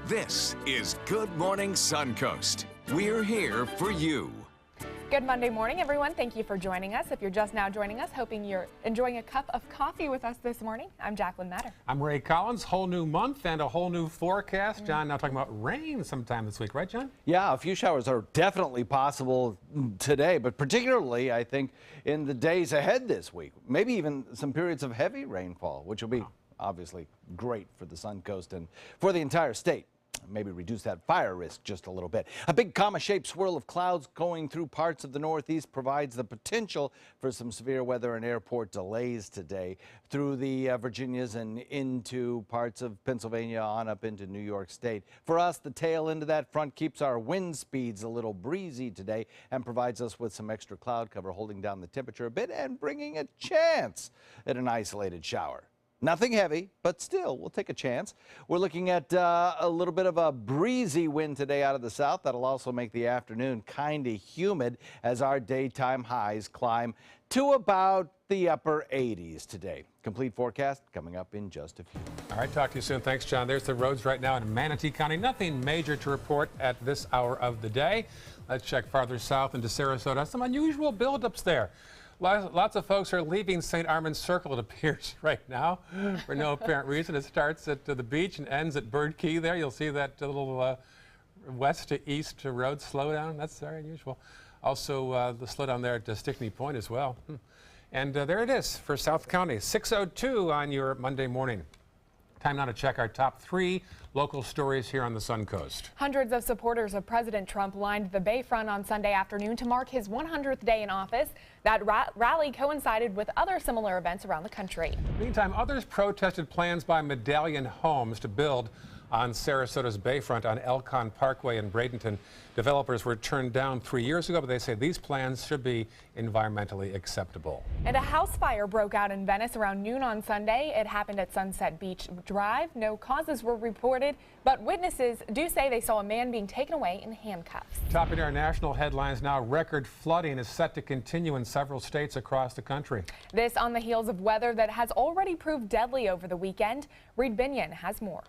This is Good Morning Suncoast. We're here for you. Good Monday morning, everyone. Thank you for joining us. If you're just now joining us, hoping you're enjoying a cup of coffee with us this morning. I'm Jacqueline Matter. I'm Ray Collins. Whole new month and a whole new forecast. John, now talking about rain sometime this week, right, John? Yeah, a few showers are definitely possible today, but particularly, I think, in the days ahead this week. Maybe even some periods of heavy rainfall, which will be obviously great for the Suncoast and for the entire state. Maybe reduce that fire risk just a little bit. A big comma-shaped swirl of clouds going through parts of the Northeast provides the potential for some severe weather and airport delays today through the Virginias and into parts of Pennsylvania on up into New York State. For us, the tail end of that front keeps our wind speeds a little breezy today and provides us with some extra cloud cover, holding down the temperature a bit and bringing a chance at an isolated shower. Nothing heavy, but still, we'll take a chance. We're looking at a little bit of a breezy wind today out of the south. That'll also make the afternoon kind of humid as our daytime highs climb to about the upper 80s today. Complete forecast coming up in just a few. All right, talk to you soon. Thanks, John. There's the roads right now in Manatee County. Nothing major to report at this hour of the day. Let's check farther south into Sarasota. Some unusual buildups there. Lots of folks are leaving St. Armand's Circle, it appears, right now, for no apparent reason. It starts at the beach and ends at Bird Key there. You'll see that little west to east road slowdown. That's very unusual. Also, the slowdown there at Stickney Point as well. And there it is for South County, 6:02 on your Monday morning. Time now to check our top 3 local stories here on the Suncoast. Hundreds of supporters of President Trump lined the Bayfront on Sunday afternoon to mark his 100th day in office. That rally coincided with other similar events around the country. Meantime, others protested plans by Medallion Homes to build on Sarasota's Bayfront on Elkhorn Parkway in Bradenton. Developers were turned down 3 years ago, but they say these plans should be environmentally acceptable. And a house fire broke out in Venice around noon on Sunday. It happened at Sunset Beach Drive. No causes were reported, but witnesses do say they saw a man being taken away in handcuffs. Topping our national headlines now, record flooding is set to continue in several states across the country. This on the heels of weather that has already proved deadly over the weekend. Reed Binion has more.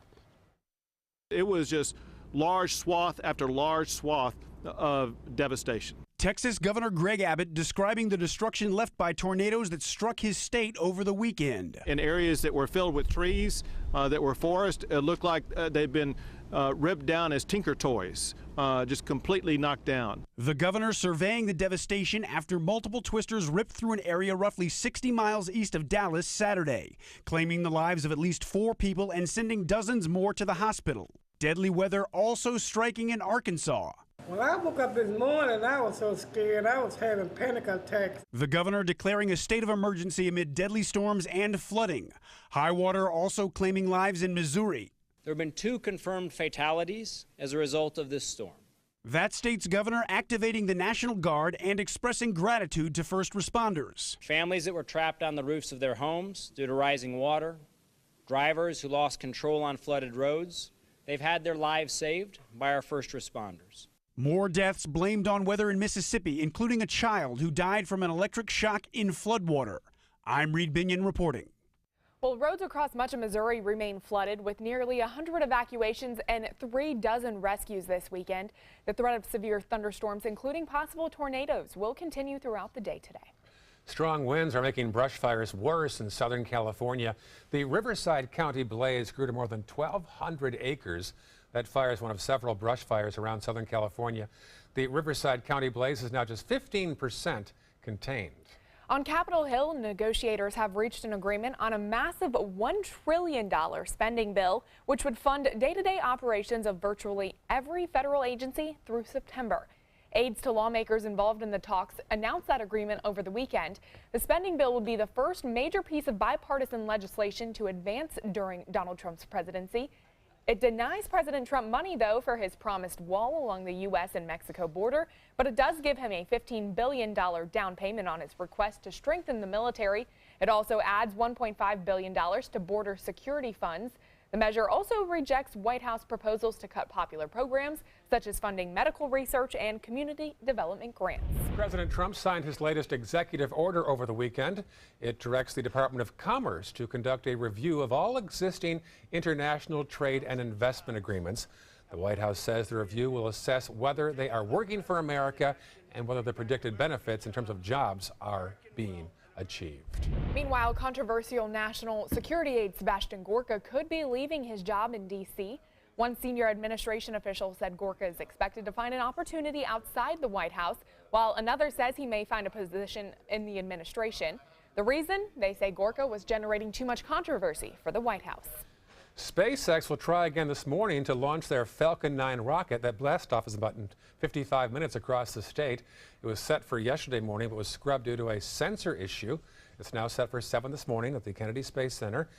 It was just large swath after large swath of devastation. Texas Governor Greg Abbott describing the destruction left by tornadoes that struck his state over the weekend. In areas that were filled with trees, that were forest, it looked like they've been ripped down as tinker toys, just completely knocked down. The governor surveying the devastation after multiple twisters ripped through an area roughly 60 miles east of Dallas Saturday, claiming the lives of at least 4 people and sending dozens more to the hospital. Deadly weather also striking in Arkansas. When I woke up this morning, I was so scared, I was having panic attacks. The governor declaring a state of emergency amid deadly storms and flooding. High water also claiming lives in Missouri. There have been 2 confirmed fatalities as a result of this storm. That state's governor activating the National Guard and expressing gratitude to first responders. Families that were trapped on the roofs of their homes due to rising water, drivers who lost control on flooded roads, they've had their lives saved by our first responders. More deaths blamed on weather in Mississippi, including a child who died from an electric shock in floodwater. I'm Reed Binion reporting. Well, roads across much of Missouri remain flooded with nearly 100 evacuations and 3 dozen rescues this weekend. The threat of severe thunderstorms, including possible tornadoes, will continue throughout the day today. Strong winds are making brush fires worse in Southern California. The Riverside County blaze grew to more than 1,200 acres. That fire is one of several brush fires around Southern California. The Riverside County blaze is now just 15% contained. On Capitol Hill, negotiators have reached an agreement on a massive $1 trillion spending bill, which would fund day-to-day operations of virtually every federal agency through September. Aides to lawmakers involved in the talks announced that agreement over the weekend. The spending bill would be the first major piece of bipartisan legislation to advance during Donald Trump's presidency. It denies President Trump money, though, for his promised wall along the U.S. and Mexico border, but it does give him a $15 billion down payment on his request to strengthen the military. It also adds $1.5 billion to border security funds. The measure also rejects White House proposals to cut popular programs such as funding medical research and community development grants. President Trump signed his latest executive order over the weekend. It directs the Department of Commerce to conduct a review of all existing international trade and investment agreements. The White House says the review will assess whether they are working for America and whether the predicted benefits in terms of jobs are being achieved. Meanwhile, controversial national security aide Sebastian Gorka could be leaving his job in D.C. One senior administration official said Gorka is expected to find an opportunity outside the White House, while another says he may find a position in the administration. The reason? They say Gorka was generating too much controversy for the White House. SpaceX will try again this morning to launch their Falcon 9 rocket. That blastoff is about in 55 minutes across the state. It was set for yesterday morning, but was scrubbed due to a sensor issue. It's now set for 7 this morning at the Kennedy Space Center.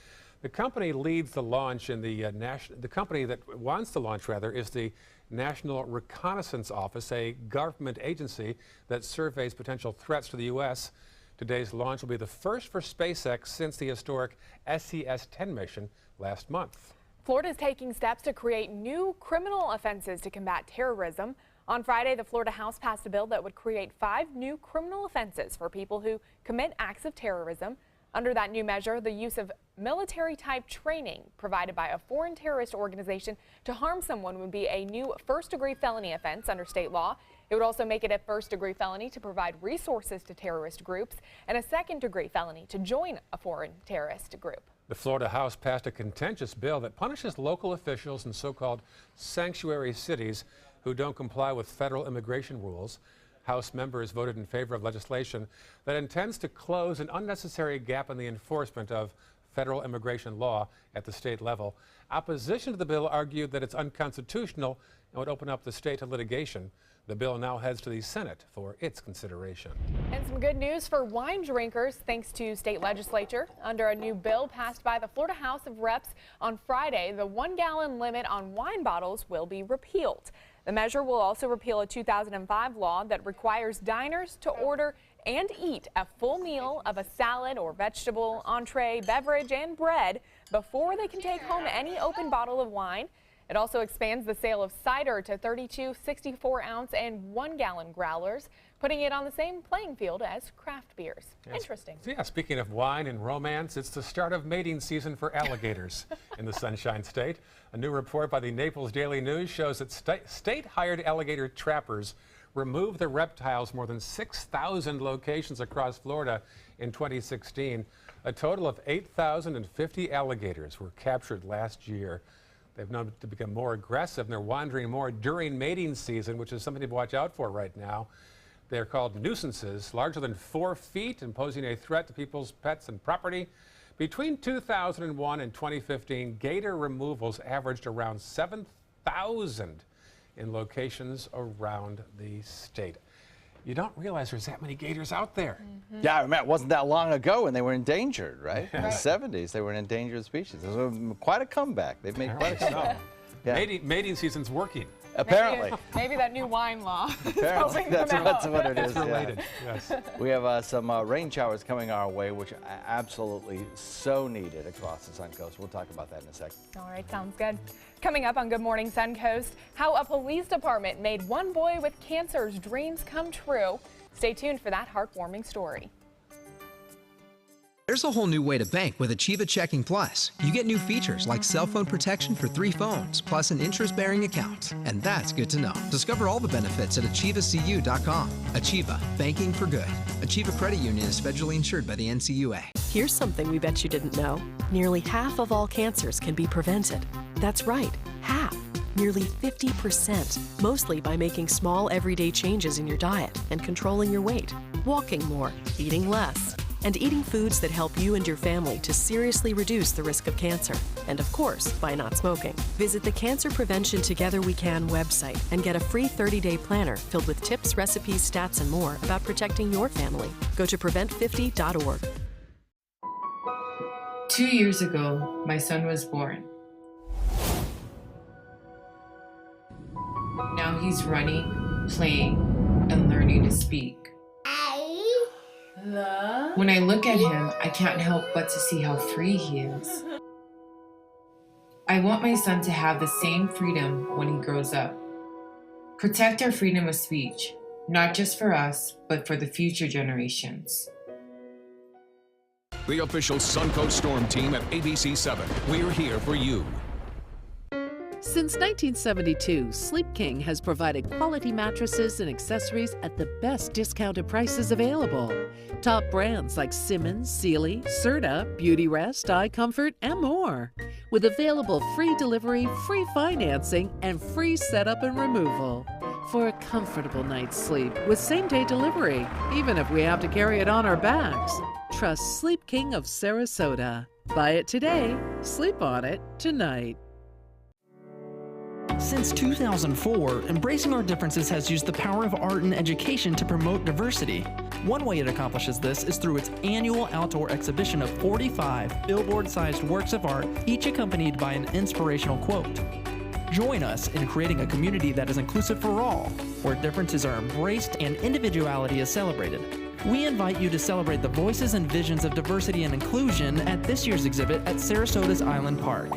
The company leads the launch in the company that wants to launch is the National Reconnaissance Office, a government agency that surveys potential threats to the U.S. Today's launch will be the first for SpaceX since the historic SES-10 mission last month. Florida is taking steps to create new criminal offenses to combat terrorism. On Friday, the Florida House passed a bill that would create 5 new criminal offenses for people who commit acts of terrorism. Under that new measure, the use of military-type training provided by a foreign terrorist organization to harm someone would be a new first-degree felony offense under state law. It would also make it a first-degree felony to provide resources to terrorist groups and a second-degree felony to join a foreign terrorist group. The Florida House passed a contentious bill that punishes local officials in so-called sanctuary cities who don't comply with federal immigration rules. House members voted in favor of legislation that intends to close an unnecessary gap in the enforcement of federal immigration law at the state level. Opposition to the bill argued that it's unconstitutional and would open up the state to litigation. The bill now heads to the Senate for its consideration. And some good news for wine drinkers thanks to state legislature. Under a new bill passed by the Florida House of Reps on Friday, the 1-gallon limit on wine bottles will be repealed. The measure will also repeal a 2005 law that requires diners to order and eat a full meal of a salad or vegetable, entree, beverage, and bread before they can take home any open bottle of wine. It also expands the sale of cider to 32, 64-ounce, and 1-gallon growlers, putting it on the same playing field as craft beers. Yes. Interesting. Yeah, speaking of wine and romance, it's the start of mating season for alligators in the Sunshine State. A new report by the Naples Daily News shows that state-hired alligator trappers removed the reptiles more than 6,000 locations across Florida in 2016. A total of 8,050 alligators were captured last year. They've known to become more aggressive, and they're wandering more during mating season, which is something to watch out for right now. They're called nuisances, larger than 4 feet and posing a threat to people's pets and property. Between 2001 and 2015, gator removals averaged around 7,000 in locations around the state. You don't realize there's that many gators out there. Mm-hmm. Yeah, I remember it wasn't that long ago when they were endangered, right? In the 70s, they were an endangered species. It was quite a comeback. They've made quite a comeback. Yeah. Mating season's working. Apparently. Maybe that new wine law. Apparently, that's what it is. It's related. Yeah. Yes. We have some rain showers coming our way, which are absolutely so needed across the Suncoast. We'll talk about that in a second. All right, sounds good. Coming up on Good Morning Suncoast, how a police department made one boy with cancer's dreams come true. Stay tuned for that heartwarming story. There's a whole new way to bank with Achieva Checking Plus. You get new features like cell phone protection for 3 phones, plus an interest-bearing account. And that's good to know. Discover all the benefits at AchievaCU.com. Achieva, banking for good. Achieva Credit Union is federally insured by the NCUA. Here's something we bet you didn't know. Nearly half of all cancers can be prevented. That's right, half. Nearly 50%, mostly by making small everyday changes in your diet and controlling your weight, walking more, eating less, and eating foods that help you and your family to seriously reduce the risk of cancer. And of course, by not smoking. Visit the Cancer Prevention Together We Can website and get a free 30-day planner filled with tips, recipes, stats, and more about protecting your family. Go to prevent50.org. 2 years ago, my son was born. Now he's running, playing, and learning to speak. When I look at him, I can't help but to see how free he is. I want my son to have the same freedom when he grows up. Protect our freedom of speech, not just for us, but for the future generations. The official Suncoast Storm team at ABC7. We're here for you. Since 1972, Sleep King has provided quality mattresses and accessories at the best discounted prices available. Top brands like Simmons, Sealy, Serta, Beautyrest, iComfort, and more. With available free delivery, free financing, and free setup and removal. For a comfortable night's sleep with same-day delivery, even if we have to carry it on our backs. Trust Sleep King of Sarasota. Buy it today, sleep on it tonight. Since 2004, Embracing Our Differences has used the power of art and education to promote diversity. One way it accomplishes this is through its annual outdoor exhibition of 45 billboard-sized works of art, each accompanied by an inspirational quote. Join us in creating a community that is inclusive for all, where differences are embraced and individuality is celebrated. We invite you to celebrate the voices and visions of diversity and inclusion at this year's exhibit at Sarasota's Island Park.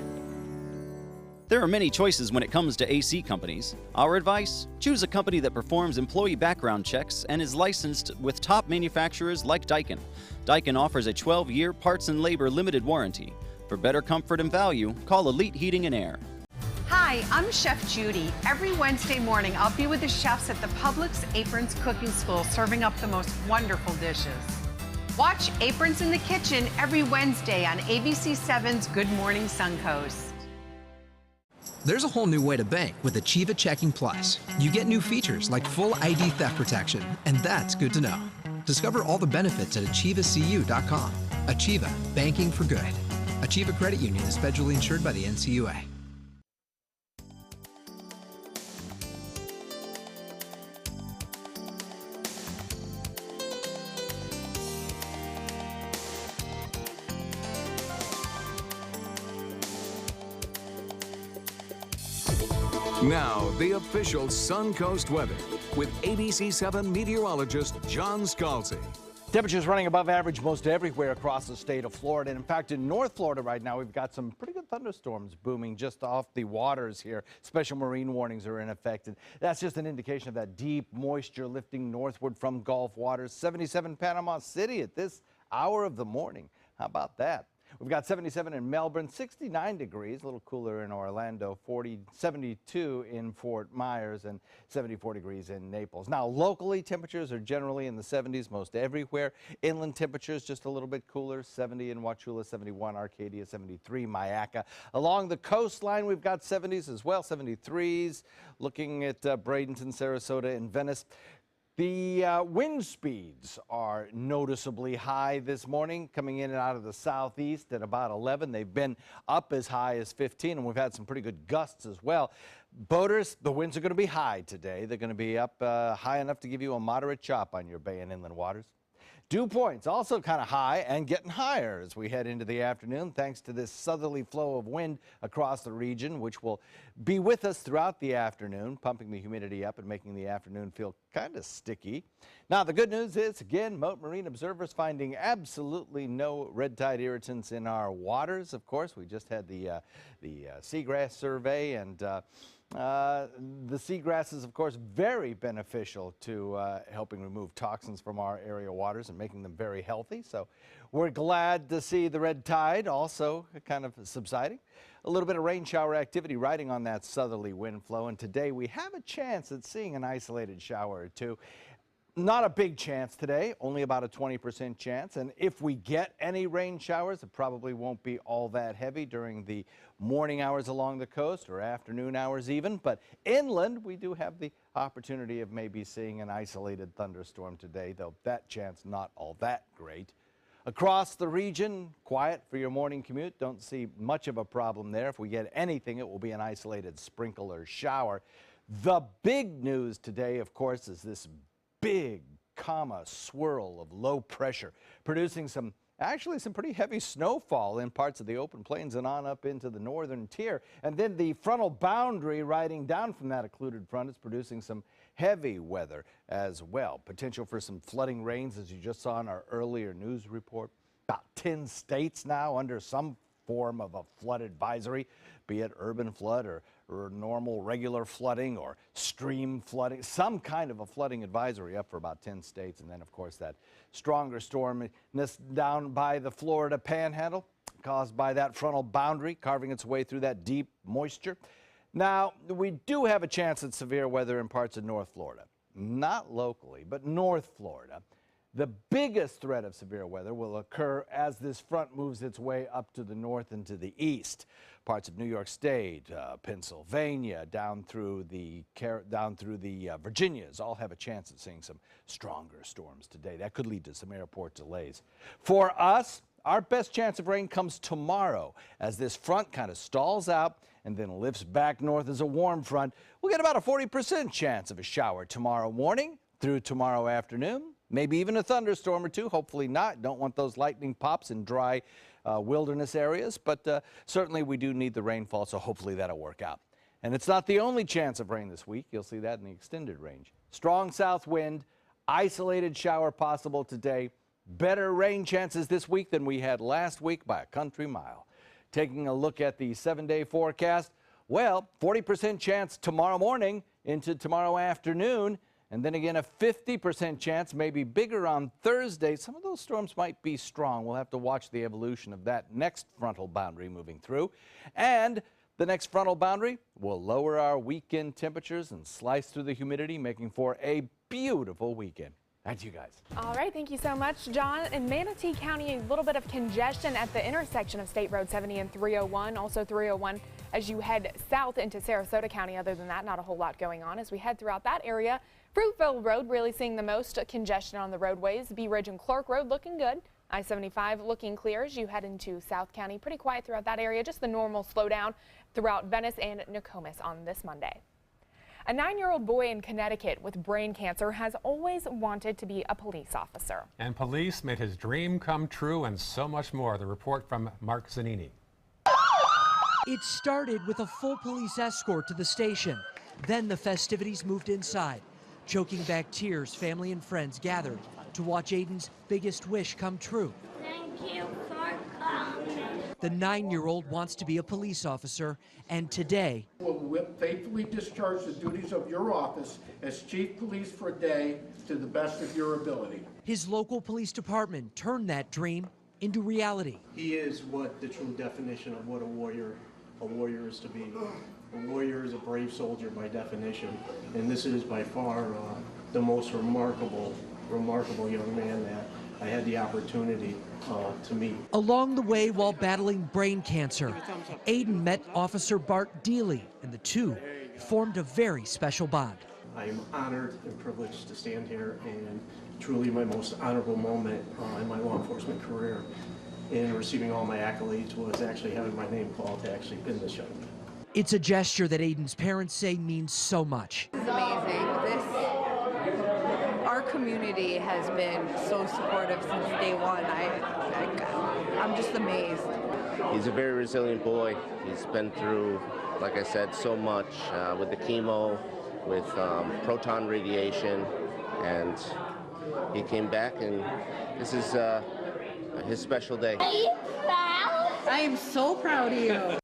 There are many choices when it comes to AC companies. Our advice? Choose a company that performs employee background checks and is licensed with top manufacturers like Daikin. Daikin offers a 12-year parts and labor limited warranty. For better comfort and value, call Elite Heating and Air. Hi, I'm Chef Judy. Every Wednesday morning, I'll be with the chefs at the Publix Aprons Cooking School serving up the most wonderful dishes. Watch Aprons in the Kitchen every Wednesday on ABC7's Good Morning Suncoast. There's a whole new way to bank with Achieva Checking Plus. You get new features like full ID theft protection, and that's good to know. Discover all the benefits at achievacu.com. Achieva, banking for good. Achieva Credit Union is federally insured by the NCUA. Now, the official Suncoast weather with ABC7 meteorologist John Scalzi. Temperatures running above average most everywhere across the state of Florida. And in fact, in North Florida right now, we've got some pretty good thunderstorms booming just off the waters here. Special marine warnings are in effect. And that's just an indication of that deep moisture lifting northward from Gulf waters. 77 Panama City at this hour of the morning. How about that? We've got 77 in Melbourne, 69 degrees, a little cooler in Orlando, 72 in Fort Myers, and 74 degrees in Naples. Now, locally, temperatures are generally in the 70s most everywhere. Inland temperatures just a little bit cooler, 70 in Wauchula, 71, Arcadia, 73, Mayaca. Along the coastline, we've got 70s as well, 73s. Looking at Bradenton, Sarasota, and Venice. The wind speeds are noticeably high this morning, coming in and out of the southeast at about 11. They've been up as high as 15, and we've had some pretty good gusts as well. Boaters, the winds are going to be high today. They're going to be up high enough to give you a moderate chop on your bay and inland waters. Dew points also kind of high and getting higher as we head into the afternoon, thanks to this southerly flow of wind across the region, which will be with us throughout the afternoon, pumping the humidity up and making the afternoon feel kind of sticky. Now, the good news is, again, Mote Marine observers finding absolutely no red tide irritants in our waters. Of course, we just had the seagrass survey, and the seagrass is, of course, very beneficial to helping remove toxins from our area waters and making them very healthy. So we're glad to see the red tide also kind of subsiding. A little bit of rain shower activity riding on that southerly wind flow. And today we have a chance at seeing an isolated shower or two. Not a big chance today, only about a 20% chance. And if we get any rain showers, it probably won't be all that heavy during the morning hours along the coast or afternoon hours even. But inland, we do have the opportunity of maybe seeing an isolated thunderstorm today, though that chance not all that great. Across the region, quiet for your morning commute. Don't see much of a problem there. If we get anything, it will be an isolated sprinkle or shower. The big news today, of course, is this big swirl of low pressure producing actually some pretty heavy snowfall in parts of the open plains and on up into the northern tier. And then the frontal boundary riding down from that occluded front is producing some heavy weather as well. Potential for some flooding rains, as you just saw in our earlier news report. About 10 states now under some form of a flood advisory. be it urban flood or normal regular flooding or stream flooding, some kind of a flooding advisory up for about 10 states. And then, of course, that stronger storm down by the Florida Panhandle caused by that frontal boundary carving its way through that deep moisture. Now, we do have a chance at severe weather in parts of North Florida. Not locally, but North Florida. The biggest threat of severe weather will occur as this front moves its way up to the north and to the east. Parts of New York State, Pennsylvania, down through the Virginias all have a chance of seeing some stronger storms today. That could lead to some airport delays. For us, our best chance of rain comes tomorrow as this front kind of stalls out and then lifts back north as a warm front. We'll get about a 40% chance of a shower tomorrow morning through tomorrow afternoon. Maybe even a thunderstorm or two. Hopefully not. Don't want those lightning pops in dry wilderness areas. But certainly we do need the rainfall, so hopefully that'll work out. And it's not the only chance of rain this week. You'll see that in the extended range. Strong south wind, isolated shower possible today. Better rain chances this week than we had last week by a country mile. Taking a look at the 7-day forecast, well, 40% chance tomorrow morning into tomorrow afternoon, and then again a 50% chance, maybe bigger on Thursday. Some of those storms might be strong. We'll have to watch the evolution of that next frontal boundary moving through. And the next frontal boundary will lower our weekend temperatures and slice through the humidity, making for a beautiful weekend. That's you guys. All right, thank you so much, John. In Manatee County, a little bit of congestion at the intersection of State Road 70 and 301, also 301 as you head south into Sarasota County. Other than that, not a whole lot going on as we head throughout that area. Fruitville Road really seeing the most congestion on the roadways. Bee Ridge and Clark Road looking good. I-75 looking clear as you head into South County. Pretty quiet throughout that area. Just the normal slowdown throughout Venice and Nokomis on this Monday. A 9-year-old boy in Connecticut with brain cancer has always wanted to be a police officer. And police made his dream come true and so much more. The report from Mark Zanini. It started with a full police escort to the station. Then the festivities moved inside. Choking back tears, family and friends gathered to watch Aiden's biggest wish come true. Thank you for coming. The 9-year-old wants to be a police officer, and today will faithfully discharge the duties of your office as chief police for a day to the best of your ability. His local police department turned that dream into reality. He is what the true definition of what a warrior is to be. A warrior is a brave soldier by definition, and this is by far the most remarkable young man that I had the opportunity to meet. Along the way, while battling brain cancer, Aiden met Officer Bart Deely, and the two formed a very special bond. I am honored and privileged to stand here, and truly my most honorable moment in my law enforcement career in receiving all my accolades was actually having my name called to actually pin this young man. It's a gesture that Aiden's parents say means so much. This is amazing. Our community has been so supportive since day one. I'm just amazed. He's a very resilient boy. He's been through, like I said, so much with the chemo, with proton radiation, and he came back, and this is his special day. Are you proud? I am so proud of you.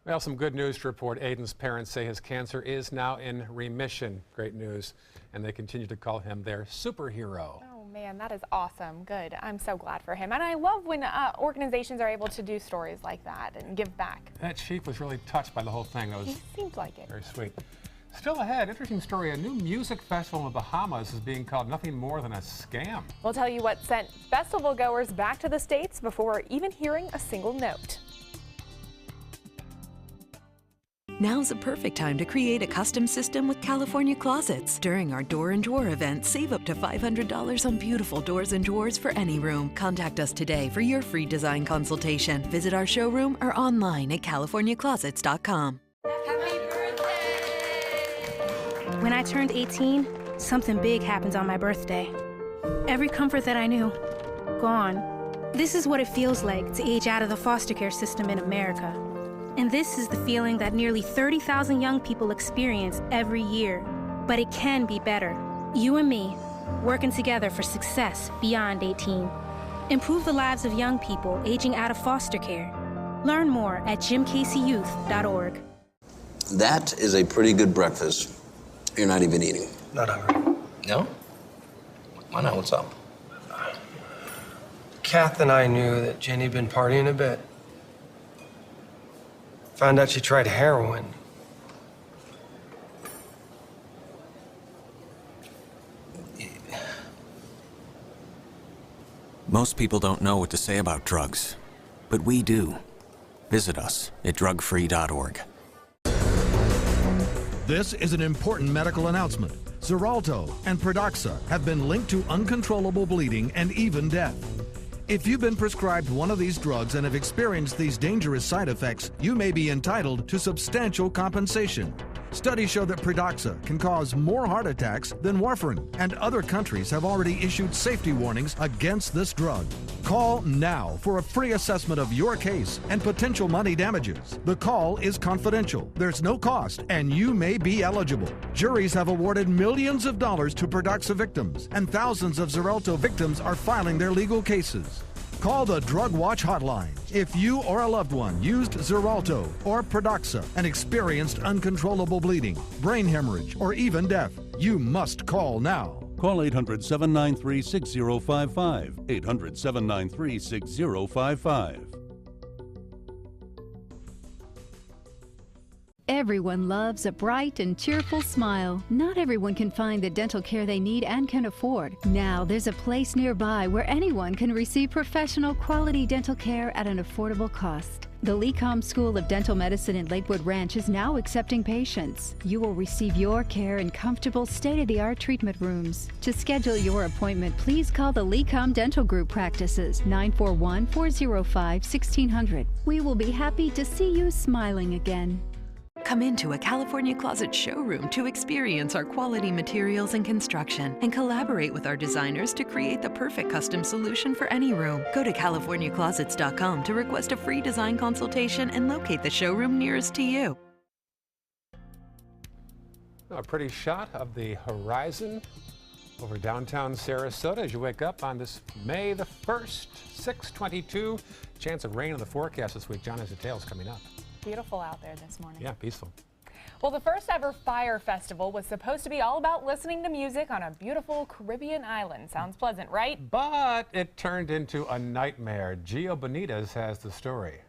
Well, some good news to report. Aiden's parents say his cancer is now in remission. Great news. And they continue to call him their superhero. Oh, man, that is awesome. Good. I'm so glad for him. And I love when organizations are able to do stories like that and give back. That chief was really touched by the whole thing. That was He seems like it. very sweet. Still ahead, interesting story. A new music festival in the Bahamas is being called nothing more than a scam. We'll tell you what sent festival goers back to the States before even hearing a single note. Now's the perfect time to create a custom system with California Closets. During our Door and Drawer event, save up to $500 on beautiful doors and drawers for any room. Contact us today for your free design consultation. Visit our showroom or online at californiaclosets.com. Happy birthday! When I turned 18, something big happened on my birthday. Every comfort that I knew, gone. This is what it feels like to age out of the foster care system in America. And this is the feeling that nearly 30,000 young people experience every year. But it can be better. You and me, working together for success beyond 18. Improve the lives of young people aging out of foster care. Learn more at jimcaseyouth.org. That is a pretty good breakfast. You're not even eating. Not hungry. No? Why not? What's up? Kath and I knew that Jenny had been partying a bit. Found out she tried heroin. Most people don't know what to say about drugs, but we do. Visit us at drugfree.org. This is an important medical announcement. Xarelto and Pradaxa have been linked to uncontrollable bleeding and even death. If you've been prescribed one of these drugs and have experienced these dangerous side effects, you may be entitled to substantial compensation. Studies show that Pradaxa can cause more heart attacks than warfarin, and other countries have already issued safety warnings against this drug. Call now for a free assessment of your case and potential money damages. The call is confidential, there's no cost, and you may be eligible. Juries have awarded millions of dollars to Pradaxa victims, and thousands of Xarelto victims are filing their legal cases. Call the Drug Watch hotline if you or a loved one used Xarelto or Pradaxa and experienced uncontrollable bleeding, brain hemorrhage, or even death. You must call now. Call 800-793-6055. 800-793-6055. Everyone loves a bright and cheerful smile. Not everyone can find the dental care they need and can afford. Now there's a place nearby where anyone can receive professional quality dental care at an affordable cost. The LECOM School of Dental Medicine in Lakewood Ranch is now accepting patients. You will receive your care in comfortable, state-of-the-art treatment rooms. To schedule your appointment, please call the LECOM Dental Group practices, 941-405-1600. We will be happy to see you smiling again. Come into a California Closet showroom to experience our quality materials and construction and collaborate with our designers to create the perfect custom solution for any room. Go to CaliforniaClosets.com to request a free design consultation and locate the showroom nearest to you. A pretty shot of the horizon over downtown Sarasota as you wake up on this May the 1st, 6:22. Chance of rain in the forecast this week. John has details coming up. Beautiful out there this morning. Yeah, peaceful. Well, the first ever Fire Festival was supposed to be all about listening to music on a beautiful Caribbean island. Sounds pleasant, right? But it turned into a nightmare. Gio Benitez has the story.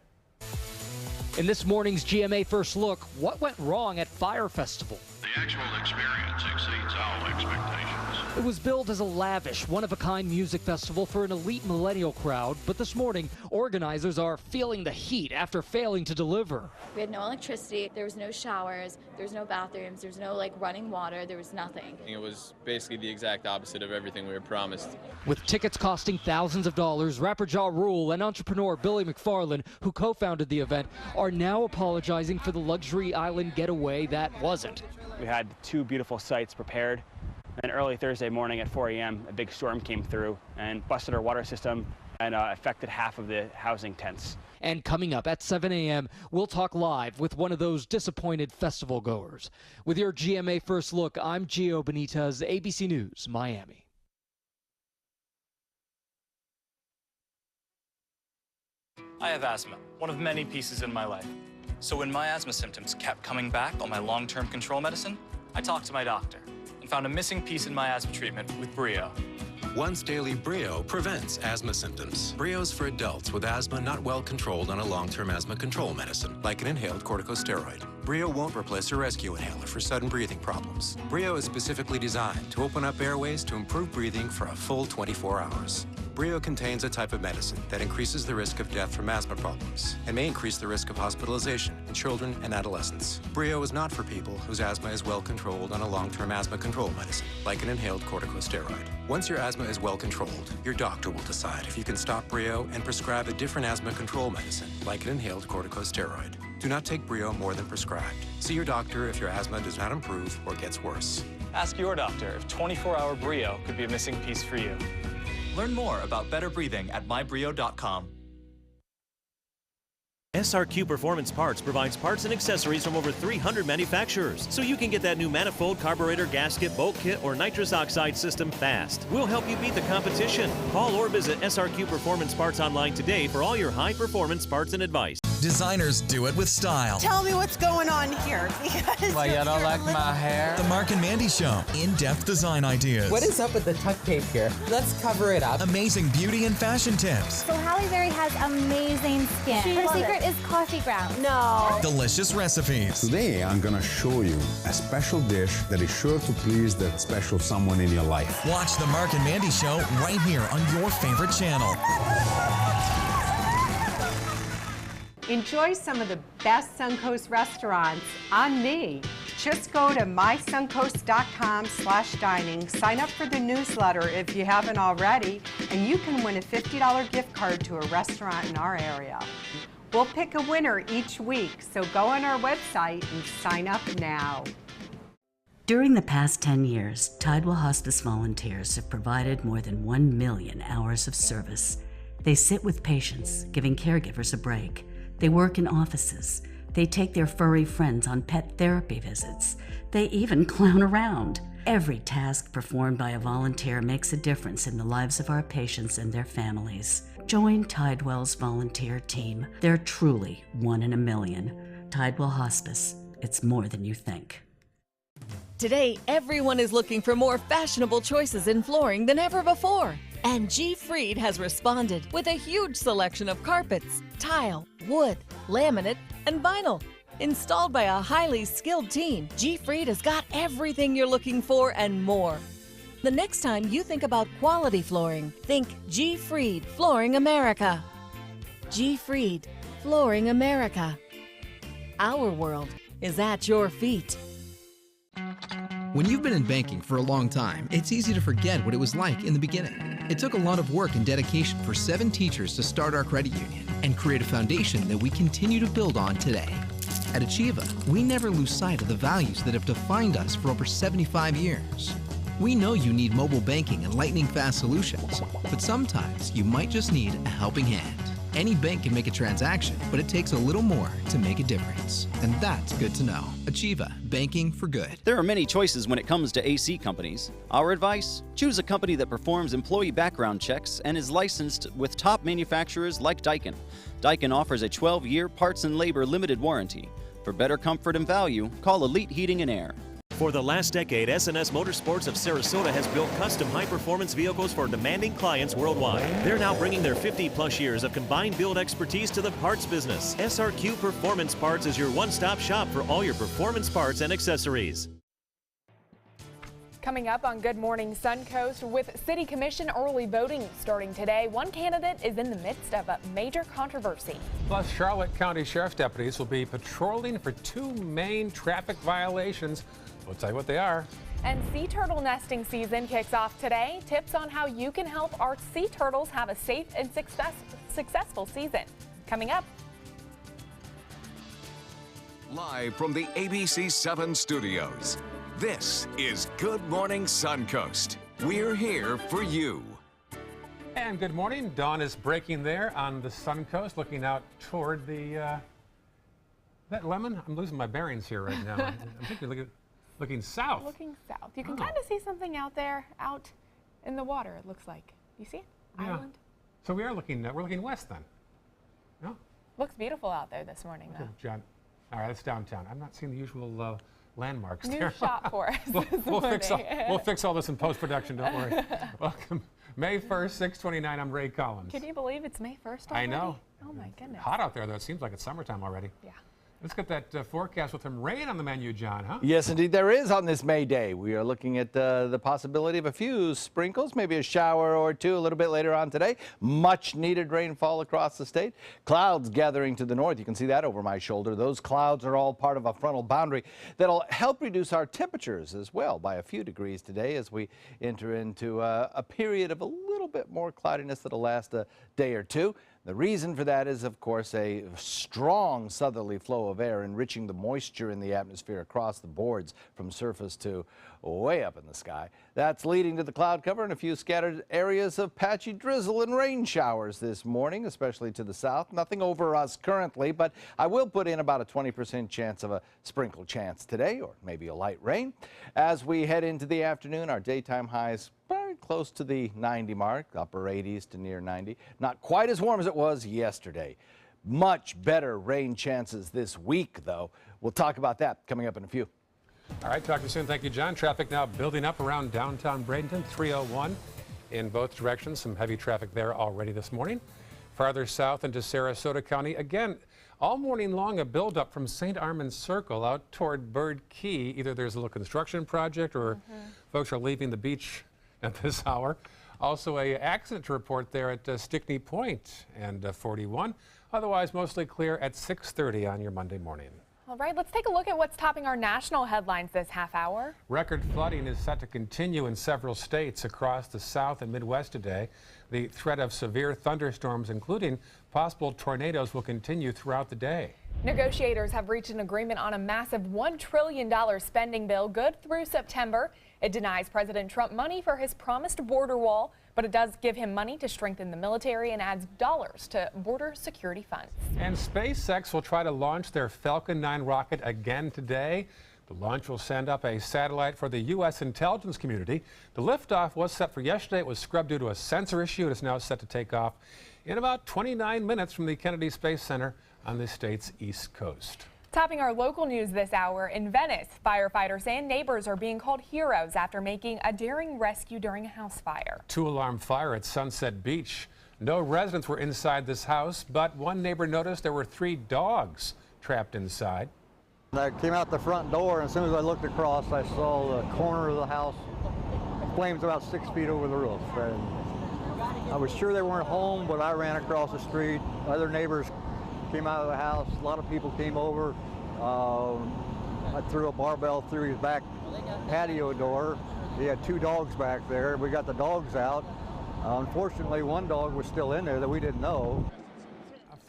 In this morning's GMA First Look, what went wrong at Fire Festival? The actual experience exceeds all expectations. It was billed as a lavish, one-of-a-kind music festival for an elite millennial crowd, but this morning, organizers are feeling the heat after failing to deliver. We had no electricity, there was no showers, there was no bathrooms, there was no running water, there was nothing. It was basically the exact opposite of everything we were promised. With tickets costing thousands of dollars, rapper Ja Rule and entrepreneur Billy McFarland, who co-founded the event, are now apologizing for the luxury island getaway that wasn't. We had 2 beautiful sites prepared. And early Thursday morning at 4 a.m., a big storm came through and busted our water system and affected half of the housing tents. And coming up at 7 a.m., we'll talk live with one of those disappointed festival goers. With your GMA First Look, I'm Gio Benitez, ABC News, Miami. I have asthma, one of many pieces in my life. So when my asthma symptoms kept coming back on my long-term control medicine, I talked to my doctor and found a missing piece in my asthma treatment with Brio. Once daily Brio prevents asthma symptoms. Brio's for adults with asthma not well controlled on a long-term asthma control medicine, like an inhaled corticosteroid. Brio won't replace a rescue inhaler for sudden breathing problems. Brio is specifically designed to open up airways to improve breathing for a full 24 hours. Brio contains a type of medicine that increases the risk of death from asthma problems and may increase the risk of hospitalization in children and adolescents. Brio is not for people whose asthma is well controlled on a long-term asthma control medicine, like an inhaled corticosteroid. Once your asthma is well controlled, your doctor will decide if you can stop Brio and prescribe a different asthma control medicine, like an inhaled corticosteroid. Do not take Brio more than prescribed. See your doctor if your asthma does not improve or gets worse. Ask your doctor if 24-hour Brio could be a missing piece for you. Learn more about better breathing at mybrio.com. SRQ Performance Parts provides parts and accessories from over 300 manufacturers, so you can get that new manifold, carburetor, gasket, bolt kit, or nitrous oxide system fast. We'll help you beat the competition. Call or visit SRQ Performance Parts online today for all your high-performance parts and advice. Designers do it with style. Tell me what's going on here. Because Why, you don't like my hair? The Mark and Mandy Show. In-depth design ideas. What is up with the tuck tape here? Let's cover it up. Amazing beauty and fashion tips. So Halle Berry has amazing skin. Her secret is coffee grounds. No. Delicious recipes. Today, I'm gonna show you a special dish that is sure to please that special someone in your life. Watch the Mark and Mandy Show right here on your favorite channel. Enjoy some of the best Suncoast restaurants on me. Just go to mysuncoast.com/dining, sign up for the newsletter if you haven't already, and you can win a $50 gift card to a restaurant in our area. We'll pick a winner each week, so go on our website and sign up now. During the past 10 years, Tidewell HOSPICE volunteers have provided more than 1 million hours of service. They sit with patients, giving caregivers a break. They work in offices. They take their furry friends on pet therapy visits. They even clown around. Every task performed by a volunteer makes a difference in the lives of our patients and their families. Join Tidewell's volunteer team. They're truly 1 in a million. Tidewell HOSPICE. It's more than you think. Today, everyone is looking for more fashionable choices in flooring than ever before. And G. Fried has responded with a huge selection of carpets, tile, wood, laminate, and vinyl. Installed by a highly skilled team, G. Fried has got everything you're looking for and more. The next time you think about quality flooring, think G. Fried Flooring America. G. Fried Flooring America. Our world is at your feet. When you've been in banking for a long time, it's easy to forget what it was like in the beginning. It took a lot of work and dedication for 7 teachers to start our credit union and create a foundation that we continue to build on today. At Achieva, we never lose sight of the values that have defined us for over 75 years. We know you need mobile banking and lightning-fast solutions, but sometimes you might just need a helping hand. Any bank can make a transaction, but it takes a little more to make a difference. And that's good to know. Achieva, banking for good. There are many choices when it comes to AC companies. Our advice? Choose a company that performs employee background checks and is licensed with top manufacturers like Daikin. Daikin offers a 12-year parts and labor limited warranty. For better comfort and value, call Elite Heating and Air. For the last decade, S&S Motorsports of Sarasota has built custom high-performance vehicles for demanding clients worldwide. They're now bringing their 50-plus years of combined build expertise to the parts business. SRQ Performance Parts is your one-stop shop for all your performance parts and accessories. Coming up on Good Morning Suncoast, with City Commission early voting starting today, one candidate is in the midst of a major controversy. Plus, Charlotte County Sheriff's deputies will be patrolling for 2 main traffic violations. We'll tell you what they are. And sea turtle nesting season kicks off today. Tips on how you can help our sea turtles have a safe and successful season. Coming up. Live from the ABC 7 studios, this is Good Morning Suncoast. We're here for you. And good morning. Dawn is breaking there on the Suncoast, looking out toward the... that lemon? I'm losing my bearings here right now. I'm thinking looking south. Looking south. You can kind of see something out there, out in the water, it looks like. You see it? Yeah. Island. So we're looking west then. No? Looks beautiful out there this morning, though. John. All right, that's downtown. I'm not seeing the usual landmarks New there. shot for us we'll fix all this in post-production, don't worry. Welcome. May 1st, 6:29, I'm Ray Collins. Can you believe it's May 1st already? I know. Oh my goodness. Hot out there, though. It seems like it's summertime already. Yeah. Let's get that forecast with some rain on the menu, John, huh? Yes, indeed, there is on this May Day. We are looking at the possibility of a few sprinkles, maybe a shower or two a little bit later on today. Much needed rainfall across the state. Clouds gathering to the north. You can see that over my shoulder. Those clouds are all part of a frontal boundary that'll help reduce our temperatures as well by a few degrees today as we enter into a period of a little bit more cloudiness that'll last a day or two. The reason for that is, of course, a strong southerly flow of air enriching the moisture in the atmosphere across the boards from surface to way up in the sky. That's leading to the cloud cover and a few scattered areas of patchy drizzle and rain showers this morning, especially to the south. Nothing over us currently, but I will put in about a 20% chance of a sprinkle chance today, or maybe a light rain. As we head into the afternoon, our daytime highs very close to the 90 mark, upper 80s to near 90. Not quite as warm as it was yesterday. Much better rain chances this week, though. We'll talk about that coming up in a few. All right, talk to you soon. Thank you, John. Traffic now building up around downtown Bradenton, 301 in both directions. Some heavy traffic there already this morning. Farther south into Sarasota County, again, all morning long, a buildup from St. Armand's Circle out toward Bird Key. Either there's a little construction project or folks are leaving the beach at this hour. Also, a accident to report there at Stickney Point and 41. Otherwise, mostly clear at 6:30 on your Monday morning. All right, let's take a look at what's topping our national headlines this half hour. Record flooding is set to continue in several states across the South and Midwest today. The threat of severe thunderstorms, including possible tornadoes, will continue throughout the day. Negotiators have reached an agreement on a massive $1 trillion spending bill good through September. It denies President Trump money for his promised border wall, but it does give him money to strengthen the military and adds dollars to border security funds. And SpaceX will try to launch their Falcon 9 rocket again today. The launch will send up a satellite for the U.S. intelligence community. The liftoff was set for yesterday. It was scrubbed due to a sensor issue. It is now set to take off in about 29 minutes from the Kennedy Space Center on the state's East Coast. Topping our local news this hour, in Venice, firefighters and neighbors are being called heroes after making a daring rescue during a house fire. 2-alarm fire at Sunset Beach. No residents were inside this house, but one neighbor noticed there were 3 dogs trapped inside. I came out the front door, and as soon as I looked across, I saw the corner of the house, flames about 6 feet over the roof. And I was sure they weren't home, but I ran across the street. Other neighbors came out of the house. A lot of people came over. I threw a barbell through his back patio door. He had 2 dogs back there. We got the dogs out. Unfortunately, one dog was still in there that we didn't know.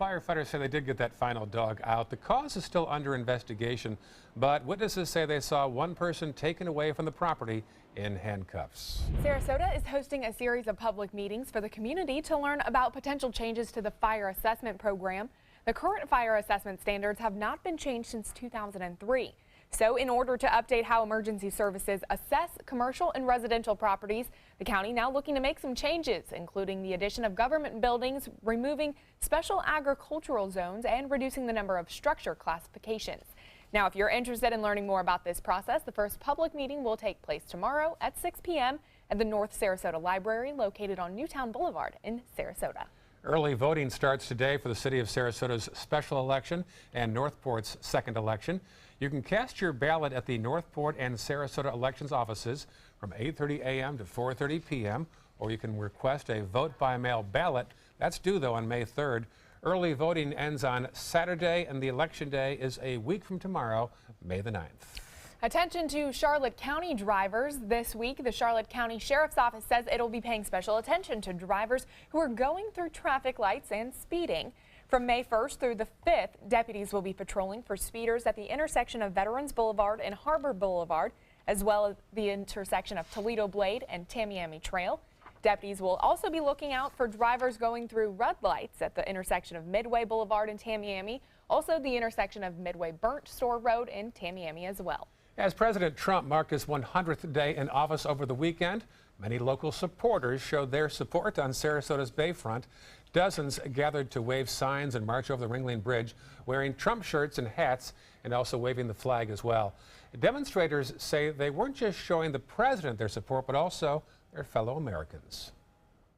Firefighters say they did get that final dog out. The cause is still under investigation, but witnesses say they saw one person taken away from the property in handcuffs. Sarasota is hosting a series of public meetings for the community to learn about potential changes to the fire assessment program. The current fire assessment standards have not been changed since 2003. So in order to update how emergency services assess commercial and residential properties, the county now looking to make some changes, including the addition of government buildings, removing special agricultural zones, and reducing the number of structure classifications. Now, if you're interested in learning more about this process, the first public meeting will take place tomorrow at 6 p.m. at the North Sarasota Library, located on Newtown Boulevard in Sarasota. Early voting starts today for the City of Sarasota's special election and Northport's second election. You can cast your ballot at the Northport and Sarasota elections offices from 8:30 a.m. to 4:30 p.m., or you can request a vote-by-mail ballot. That's due, though, on May 3rd. Early voting ends on Saturday, and the election day is a week from tomorrow, May the 9th. Attention to Charlotte County drivers. This week, the Charlotte County Sheriff's Office says it'll be paying special attention to drivers who are going through traffic lights and speeding. From May 1st through the 5th, deputies will be patrolling for speeders at the intersection of Veterans Boulevard and Harbor Boulevard, as well as the intersection of Toledo Blade and Tamiami Trail. Deputies will also be looking out for drivers going through red lights at the intersection of Midway Boulevard and Tamiami, also the intersection of Midway Burnt Store Road and Tamiami as well. As President Trump marked his 100th day in office over the weekend, many local supporters showed their support on Sarasota's Bayfront. Dozens gathered to wave signs and march over the Ringling Bridge, wearing Trump shirts and hats, and also waving the flag as well. Demonstrators say they weren't just showing the president their support, but also their fellow Americans.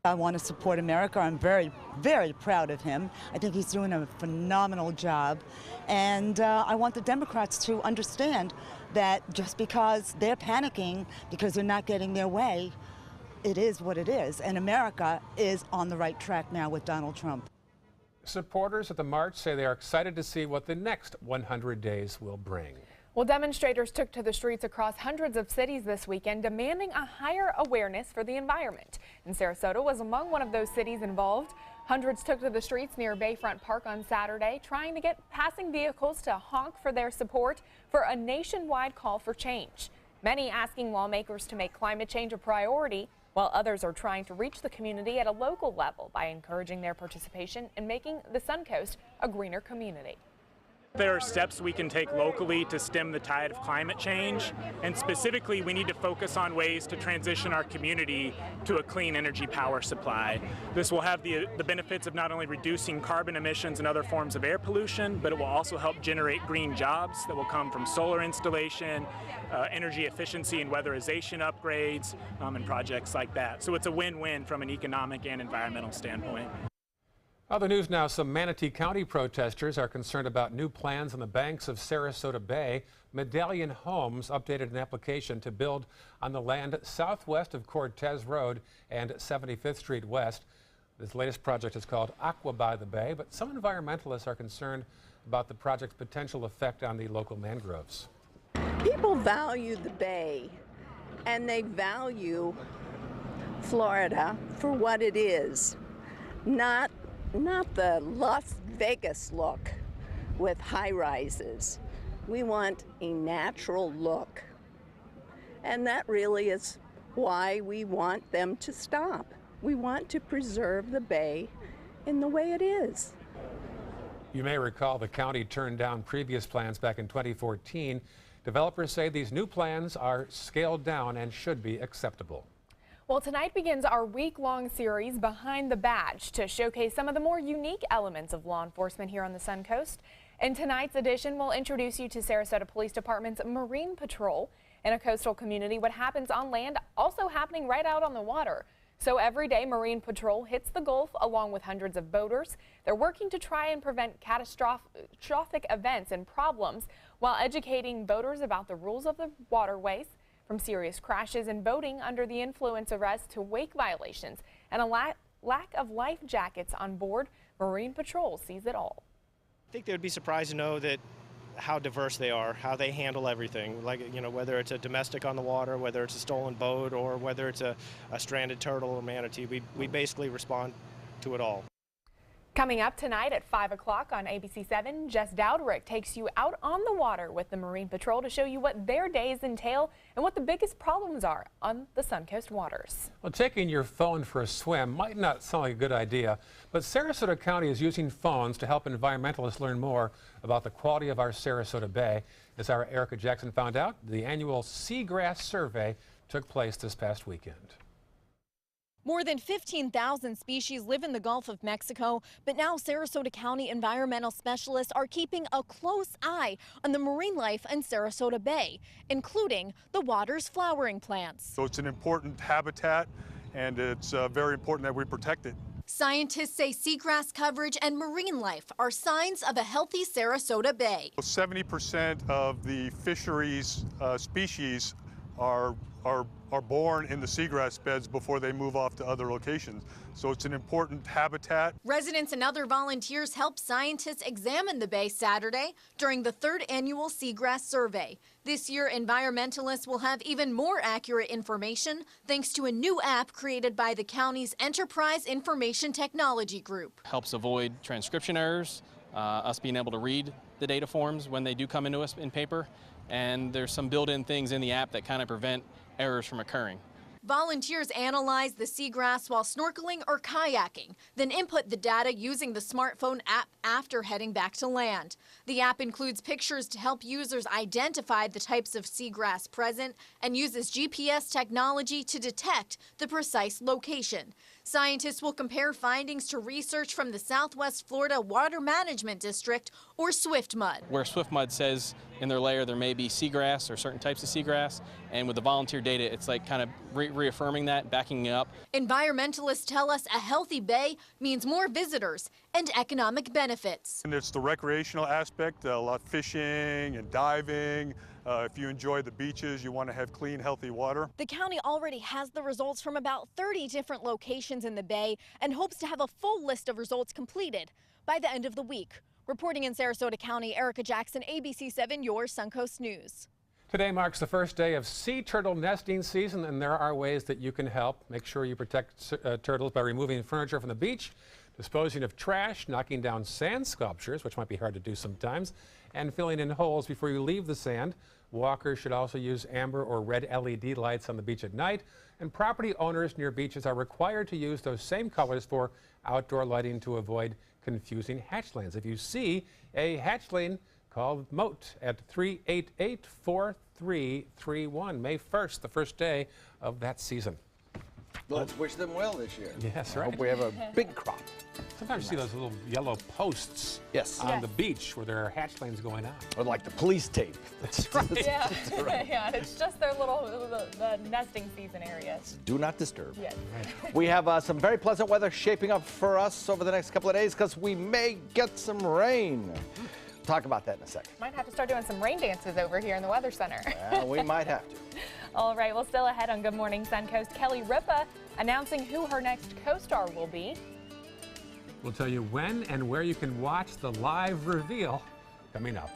I want to support America. I'm very, very proud of him. I think he's doing a phenomenal job. And I want the Democrats to understand that just because they're panicking because they're not getting their way, it is what it is. And America is on the right track now with Donald Trump. Supporters at the march say they are excited to see what the next 100 days will bring. Well, demonstrators took to the streets across hundreds of cities this weekend, demanding a higher awareness for the environment. And Sarasota was among one of those cities involved. Hundreds took to the streets near Bayfront Park on Saturday, trying to get passing vehicles to honk for their support for a nationwide call for change. Many asking lawmakers to make climate change a priority, while others are trying to reach the community at a local level by encouraging their participation in making the Suncoast a greener community. There are steps we can take locally to stem the tide of climate change, and specifically we need to focus on ways to transition our community to a clean energy power supply. This will have the benefits of not only reducing carbon emissions and other forms of air pollution, but it will also help generate green jobs that will come from solar installation, energy efficiency and weatherization upgrades, and projects like that. So it's a win-win from an economic and environmental standpoint. Other news now, some Manatee County protesters are concerned about new plans on the banks of Sarasota Bay. Medallion Homes updated an application to build on the land southwest of Cortez Road and 75th Street West. This latest project is called Aqua by the Bay, but some environmentalists are concerned about the project's potential effect on the local mangroves. People value the bay, and they value Florida for what it is, not the Las Vegas look with high-rises. We want a natural look, and that really is why we want them to stop. We want to preserve the bay in the way it is. You may recall the county turned down previous plans back in 2014. Developers say these new plans are scaled down and should be acceptable. Well, tonight begins our week-long series Behind the Badge to showcase some of the more unique elements of law enforcement here on the Suncoast. In tonight's edition, we'll introduce you to Sarasota Police Department's Marine Patrol. In a coastal community, what happens on land also happening right out on the water. So every day, Marine Patrol hits the Gulf along with hundreds of boaters. They're working to try and prevent catastrophic events and problems while educating boaters about the rules of the waterways, from serious crashes and boating under the influence arrests to wake violations and a lack of life jackets on board. Marine Patrol sees it all. I think they would be surprised to know that how diverse they are, how they handle everything, like, you know, whether it's a domestic on the water, whether it's a stolen boat, or whether it's a stranded turtle or manatee. We basically respond to it all. Coming up tonight at 5 o'clock on ABC 7, Jess Dowderick takes you out on the water with the Marine Patrol to show you what their days entail and what the biggest problems are on the Suncoast waters. Well, taking your phone for a swim might not sound like a good idea, but Sarasota County is using phones to help environmentalists learn more about the quality of our Sarasota Bay. As our Erica Jackson found out, the annual Seagrass Survey took place this past weekend. More than 15,000 species live in the Gulf of Mexico, but now Sarasota County environmental specialists are keeping a close eye on the marine life in Sarasota Bay, including the water's flowering plants. So it's an important habitat, and it's very important that we protect it. Scientists say seagrass coverage and marine life are signs of a healthy Sarasota Bay. 70% of the fisheries species are born in the seagrass beds before they move off to other locations. So it's an important habitat. Residents and other volunteers helped scientists examine the bay Saturday during the 3rd annual Seagrass Survey. This year, environmentalists will have even more accurate information thanks to a new app created by the county's Enterprise Information Technology Group. Helps avoid transcription errors, us being able to read the data forms when they do come into us in paper. And there's some built-in things in the app that kind of prevent errors from occurring. Volunteers analyze the seagrass while snorkeling or kayaking, then input the data using the smartphone app after heading back to land. The app includes pictures to help users identify the types of seagrass present and uses GPS technology to detect the precise location. Scientists will compare findings to research from the Southwest Florida Water Management District, or SwiftMud. Where SwiftMud says in their layer there may be seagrass or certain types of seagrass, and with the volunteer data, it's like kind of reaffirming that, backing it up. Environmentalists tell us a healthy bay means more visitors and economic benefits. And it's the recreational aspect, a lot of fishing and diving. If you enjoy the beaches, you want to have clean, healthy water. The county already has the results from about 30 different locations in the bay and hopes to have a full list of results completed by the end of the week. Reporting in Sarasota County, Erica Jackson, ABC 7, your Suncoast News. Today marks the first day of sea turtle nesting season, and there are ways that you can help. Make sure you protect turtles by removing furniture from the beach, disposing of trash, knocking down sand sculptures, which might be hard to do sometimes, and filling in holes before you leave the sand. Walkers should also use amber or red LED lights on the beach at night, and property owners near beaches are required to use those same colors for outdoor lighting to avoid confusing hatchlands. If you see a hatchling, Call Moat at 388-4331. May 1st, the first day of that season. Let's wish them well this year. Yes, I right. hope we have a big crop. Sometimes you see those little yellow posts on the beach where there are hatchlings going on. Or like the police tape. That's right. Yeah, yeah, it's just their little the nesting season areas. Do not disturb. Yes. We have some very pleasant weather shaping up for us over the next couple of days because we may get some rain. Talk about that in a second. Might have to start doing some rain dances over here in the Weather Center. Well, we might have to. All right, well, still ahead on Good Morning Suncoast, Kelly Ripa announcing who her next co-star will be. We'll tell you when and where you can watch the live reveal coming up.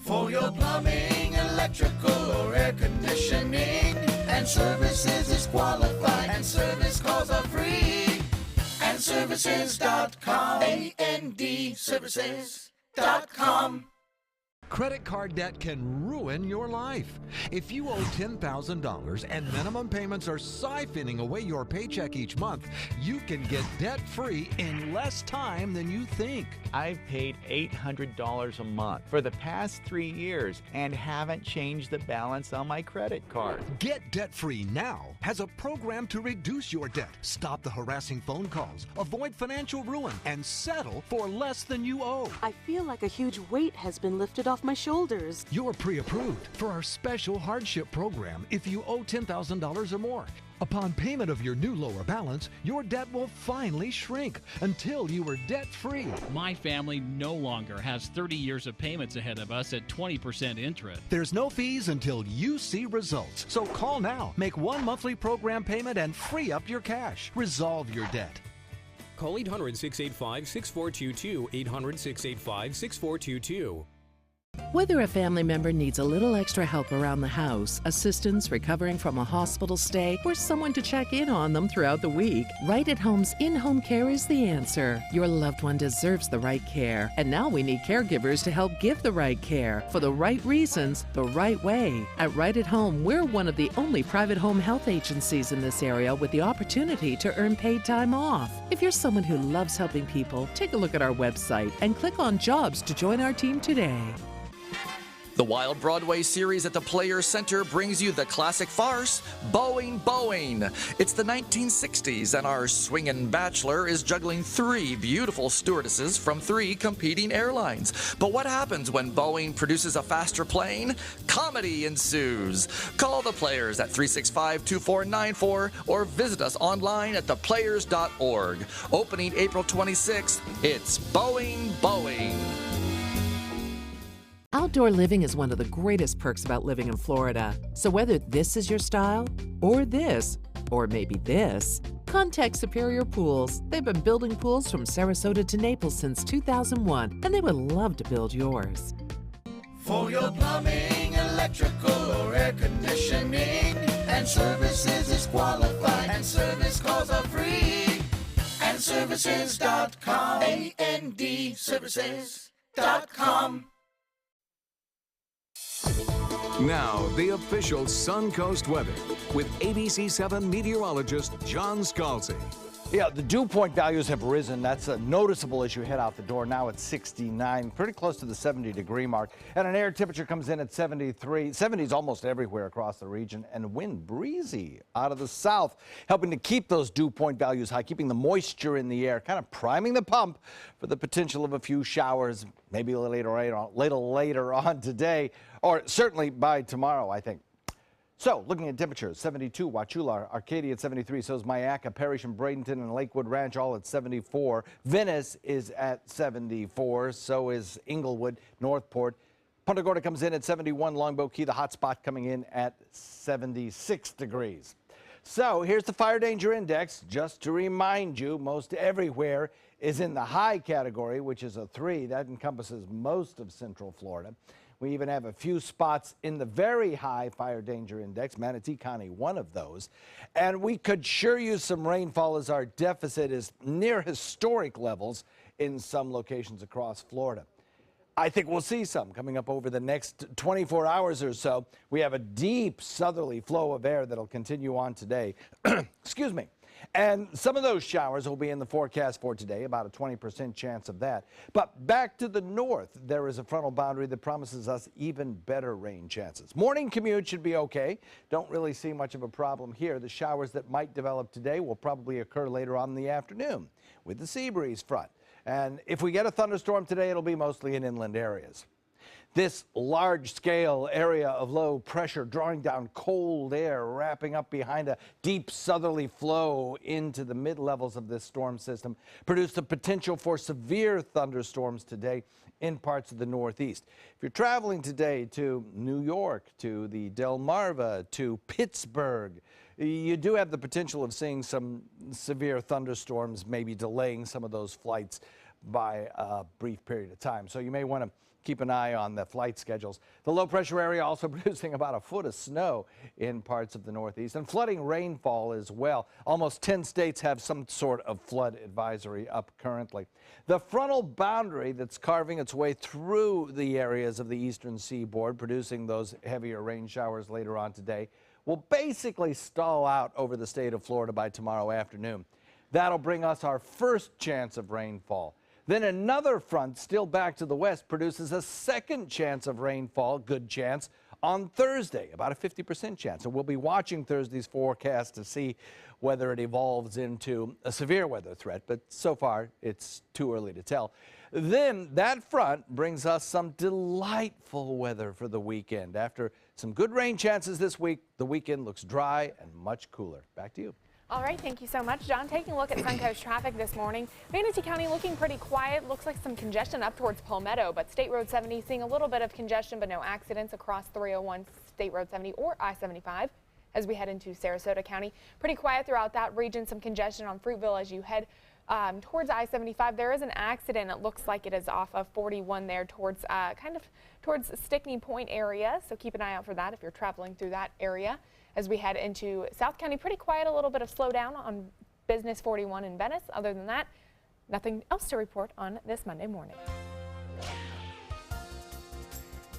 For your plumbing, electrical, or air conditioning, and services is qualified, and service calls are free. And services.com, A-N-D, services.com. Credit card debt can ruin your life. If you owe $10,000 and minimum payments are siphoning away your paycheck each month, you can get debt-free in less time than you think. I've paid $800 a month for the past 3 years and haven't changed the balance on my credit card. Get debt-free now has a program to reduce your debt, stop the harassing phone calls, avoid financial ruin, and settle for less than you owe. I feel like a huge weight has been lifted off my shoulders. You're pre-approved for our special hardship program if you owe $10,000 or more. Upon payment of your new lower balance, your debt will finally shrink until you are debt-free. My family no longer has 30 years of payments ahead of us at 20% interest. There's no fees until you see results. So call now, make one monthly program payment, and free up your cash. Resolve your debt. Call 800-685-6422, 800-685-6422. Whether a family member needs a little extra help around the house, assistance recovering from a hospital stay, or someone to check in on them throughout the week, Right at Home's in-home care is the answer. Your loved one deserves the right care, and now we need caregivers to help give the right care for the right reasons, the right way. At Right at Home, we're one of the only private home health agencies in this area with the opportunity to earn paid time off. If you're someone who loves helping people, take a look at our website and click on Jobs to join our team today. The Wild Broadway series at the Players Center brings you the classic farce, Boeing, Boeing. It's the 1960s, and our swingin' bachelor is juggling 3 beautiful stewardesses from 3 competing airlines. But what happens when Boeing produces a faster plane? Comedy ensues. Call the Players at 365-2494 or visit us online at theplayers.org. Opening April 26th, it's Boeing, Boeing. Outdoor living is one of the greatest perks about living in Florida. So whether this is your style, or this, or maybe this, contact Superior Pools. They've been building pools from Sarasota to Naples since 2001, and they would love to build yours. For your plumbing, electrical, or air conditioning, and services is qualified, and service calls are free. And services.com, A-N-D, services.com. Now, the official Suncoast weather with ABC7 meteorologist John Scalzi. Yeah, the dew point values have risen. That's a noticeable as you head out the door. Now it's 69, pretty close to the 70-degree mark. And an air temperature comes in at 73. 70s almost everywhere across the region. And wind breezy out of the south, helping to keep those dew point values high, keeping the moisture in the air, kind of priming the pump for the potential of a few showers, maybe a little later on today, or certainly by tomorrow, I think. So, looking at temperatures, 72, Wauchula, Arcadia at 73, so is Myakka, Parrish and Bradenton and Lakewood Ranch all at 74. Venice is at 74, so is Inglewood, Northport. Punta Gorda comes in at 71, Longboat Key, the hot spot coming in at 76 degrees. So, here's the fire danger index, just to remind you, most everywhere is in the high category, which is a 3. That encompasses most of central Florida. We even have a few spots in the very high fire danger index, Manatee County, one of those. And we could sure use some rainfall as our deficit is near historic levels in some locations across Florida. I think we'll see some coming up over the next 24 hours or so. We have a deep southerly flow of air that'll continue on today. Excuse me. And some of those showers will be in the forecast for today, about a 20% chance of that. But back to the north, there is a frontal boundary that promises us even better rain chances. Morning commute should be okay. Don't really see much of a problem here. The showers that might develop today will probably occur later on in the afternoon with the sea breeze front. And if we get a thunderstorm today, it'll be mostly in inland areas. This large-scale area of low pressure drawing down cold air, wrapping up behind a deep southerly flow into the mid-levels of this storm system, produced the potential for severe thunderstorms today in parts of the Northeast. If you're traveling today to New York, to the Delmarva, to Pittsburgh, you do have the potential of seeing some severe thunderstorms, maybe delaying some of those flights by a brief period of time. So you may want to keep an eye on the flight schedules. The low pressure area also producing about a foot of snow in parts of the Northeast and flooding rainfall as well. Almost 10 states have some sort of flood advisory up currently. The frontal boundary that's carving its way through the areas of the eastern seaboard, producing those heavier rain showers later on today, will basically stall out over the state of Florida by tomorrow afternoon. That'll bring us our first chance of rainfall. Then another front, still back to the west, produces a second chance of rainfall, good chance, on Thursday, about a 50% chance. And we'll be watching Thursday's forecast to see whether it evolves into a severe weather threat, but so far it's too early to tell. Then that front brings us some delightful weather for the weekend. After some good rain chances this week, the weekend looks dry and much cooler. Back to you. All right, thank you so much, John. Taking a look at Suncoast traffic this morning. Manatee County looking pretty quiet. Looks like some congestion up towards Palmetto, but State Road 70 seeing a little bit of congestion, but no accidents across 301, State Road 70 or I-75 as we head into Sarasota County. Pretty quiet throughout that region. Some congestion on Fruitville as you head towards I-75. There is an accident. It looks like it is off of 41 there towards towards Stickney Point area. So keep an eye out for that if you're traveling through that area. As we head into South County, pretty quiet, a little bit of slowdown on Business 41 in Venice. Other than that, nothing else to report on this Monday morning.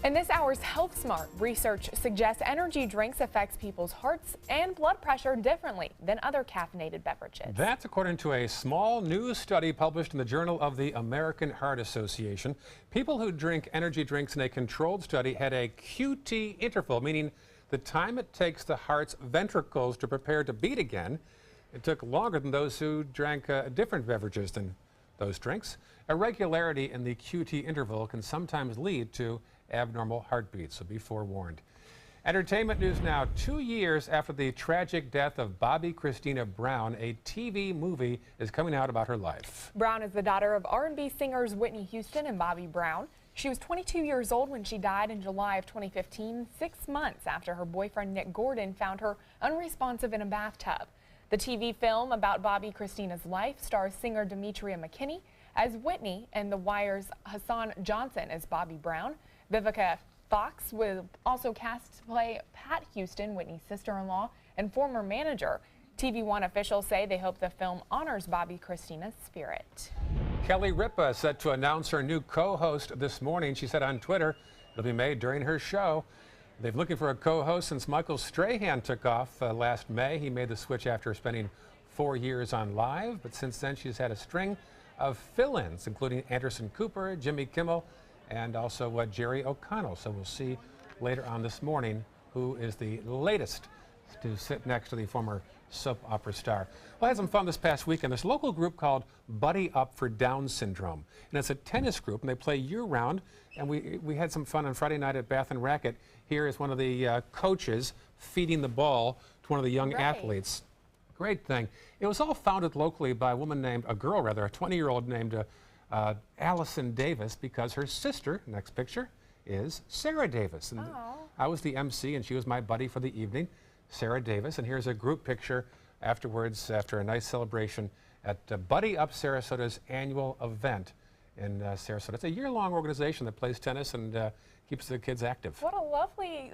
In this hour's Health Smart, research suggests energy drinks affects people's hearts and blood pressure differently than other caffeinated beverages. That's according to a small new study published in the Journal of the American Heart Association. People who drink energy drinks in a controlled study had a QT interval, meaning the time it takes the heart's ventricles to prepare to beat again. It took longer than those who drank different beverages than those drinks. Irregularity in the QT interval can sometimes lead to abnormal heartbeats, so be forewarned. Entertainment news now. 2 years after the tragic death of Bobby Christina Brown, a TV movie is coming out about her life. Brown is the daughter of R&B singers Whitney Houston and Bobby Brown. She was 22 years old when she died in July of 2015, 6 months after her boyfriend Nick Gordon found her unresponsive in a bathtub. The TV film about Bobby Christina's life stars singer Demetria McKinney as Whitney and The Wire's Hassan Johnson as Bobby Brown. Vivica Fox will also cast to play Pat Houston, Whitney's sister-in-law and former manager. TV One officials say they hope the film honors Bobby Christina's spirit. Kelly Ripa set to announce her new co-host this morning. She said on Twitter it'll be made during her show. They've been looking for a co-host since Michael Strahan took off last May. He made the switch after spending 4 years on Live, but since then she's had a string of fill-ins, including Anderson Cooper, Jimmy Kimmel, and also Jerry O'Connell. So we'll see later on this morning who is the latest to sit next to the former soap opera star. Well, I had some fun this past weekend. This local group called Buddy Up for Down Syndrome. And it's a tennis group, and they play year-round. And we had some fun on Friday night at Bath and Racket. Here is one of the coaches feeding the ball to one of the young athletes. Great thing. It was all founded locally by a 20-year-old named Allison Davis, because her sister, next picture, is Sarah Davis. And I was the MC, and she was my buddy for the evening, Sarah Davis. And here's a group picture afterwards, after a nice celebration at Buddy Up Sarasota's annual event in Sarasota. It's a year-long organization that plays tennis and keeps the kids active. What a lovely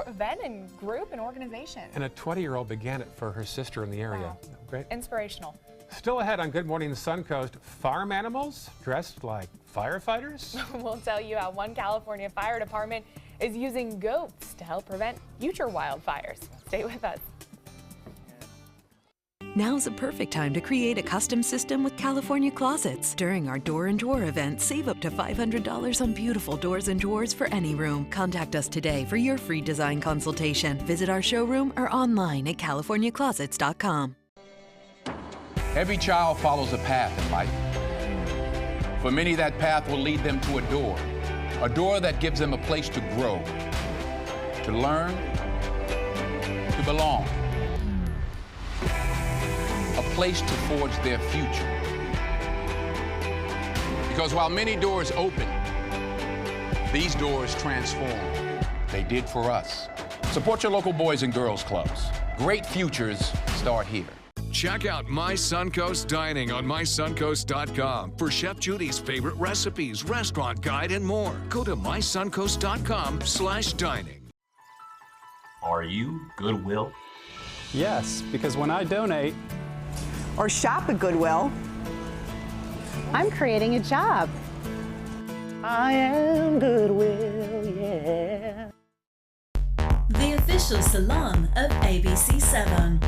event and group and organization. And a 20-year-old began it for her sister in the area. Wow. Great. Inspirational. Still ahead on Good Morning Suncoast, farm animals dressed like firefighters? We'll tell you how one California fire department is using goats to help prevent future wildfires. Stay with us. Now's a perfect time to create a custom system with California Closets. During our Door and Drawer event, save up to $500 on beautiful doors and drawers for any room. Contact us today for your free design consultation. Visit our showroom or online at californiaclosets.com. Every child follows a path in life. For many, that path will lead them to a door that gives them a place to grow, to learn, to belong, a place to forge their future. Because while many doors open, these doors transform. They did for us. Support your local Boys and Girls Clubs. Great futures start here. Check out My Suncoast Dining on mysuncoast.com for Chef Judy's favorite recipes, restaurant guide, and more. Go to mysuncoast.com/dining. Are you Goodwill? Yes, because when I donate or shop at Goodwill, I'm creating a job. I am Goodwill, yeah. The official salon of ABC7.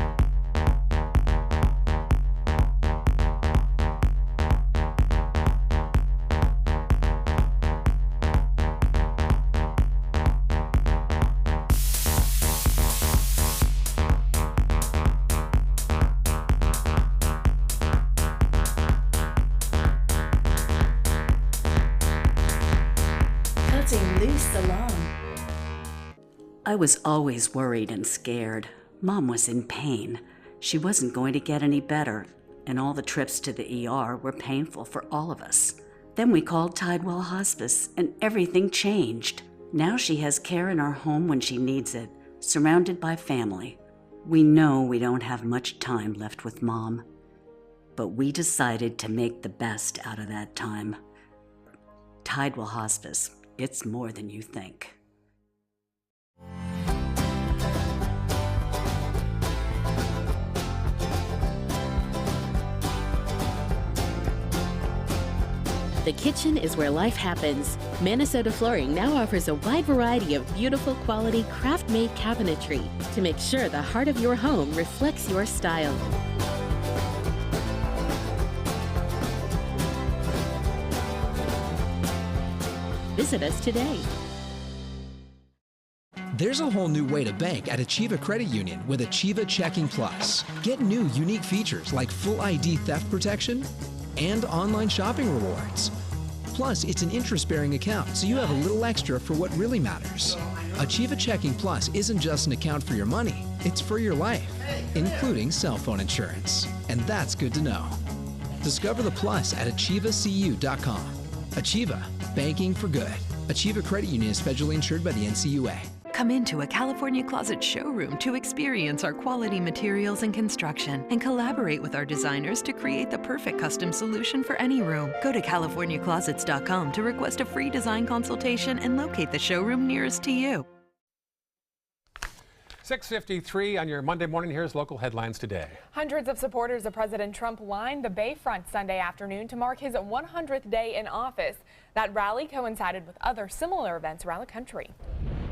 I was always worried and scared. Mom was in pain. She wasn't going to get any better, and all the trips to the ER were painful for all of us. Then we called Tidewell HOSPICE, and everything changed. Now she has care in our home when she needs it, surrounded by family. We know we don't have much time left with Mom, but we decided to make the best out of that time. Tidewell HOSPICE, it's more than you think. The kitchen is where life happens. Minnesota Flooring now offers a wide variety of beautiful quality craft-made cabinetry to make sure the heart of your home reflects your style. Visit us today. There's a whole new way to bank at Achieva Credit Union with Achieva Checking Plus. Get new unique features like full ID theft protection and online shopping rewards. Plus, it's an interest-bearing account, so you have a little extra for what really matters. Achieva Checking Plus isn't just an account for your money, it's for your life, including cell phone insurance. And that's good to know. Discover the plus at achievacu.com. Achieva, banking for good. Achieva Credit Union is federally insured by the NCUA. Come into a California Closet showroom to experience our quality materials and construction and collaborate with our designers to create the perfect custom solution for any room. Go to californiaclosets.com to request a free design consultation and locate the showroom nearest to you. 6:53 on your Monday morning. Here's local headlines today. Hundreds of supporters of President Trump lined the Bayfront Sunday afternoon to mark his 100th day in office. That rally coincided with other similar events around the country.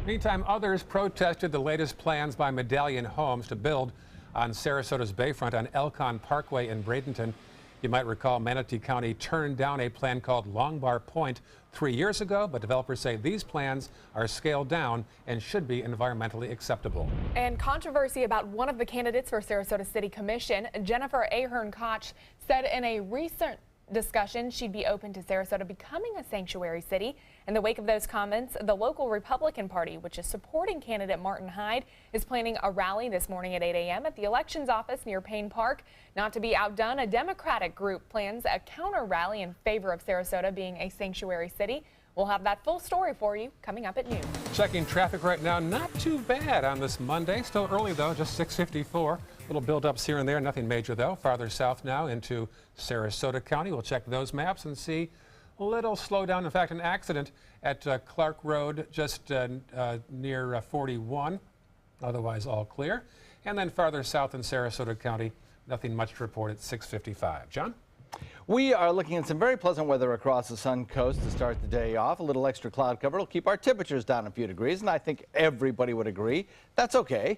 Meantime, others protested the latest plans by Medallion Homes to build on Sarasota's Bayfront on Elkhorn Parkway in Bradenton. You might recall Manatee County turned down a plan called Longbar Point 3 years ago, but developers say these plans are scaled down and should be environmentally acceptable. And controversy about one of the candidates for Sarasota City Commission, Jennifer Ahern-Koch, said in a recent discussion she'd be open to Sarasota becoming a sanctuary city. In the wake of those comments, the local Republican Party, which is supporting candidate Martin Hyde, is planning a rally this morning at 8 a.m. at the elections office near Payne Park. Not to be outdone, a Democratic group plans a counter rally in favor of Sarasota being a sanctuary city We'll have that full story for you coming up at noon. Checking traffic right now, not too bad on this Monday. Still early though, just 6:54. Little build-ups here and there, nothing major though. Farther south now into Sarasota County. We'll check those maps and see a little slowdown. In fact, an accident at Clark Road just near 41. Otherwise all clear. And then farther south in Sarasota County, nothing much to report at 6:55. John? We are looking at some very pleasant weather across the Suncoast to start the day off. A little extra cloud cover will keep our temperatures down a few degrees, and I think everybody would agree that's okay.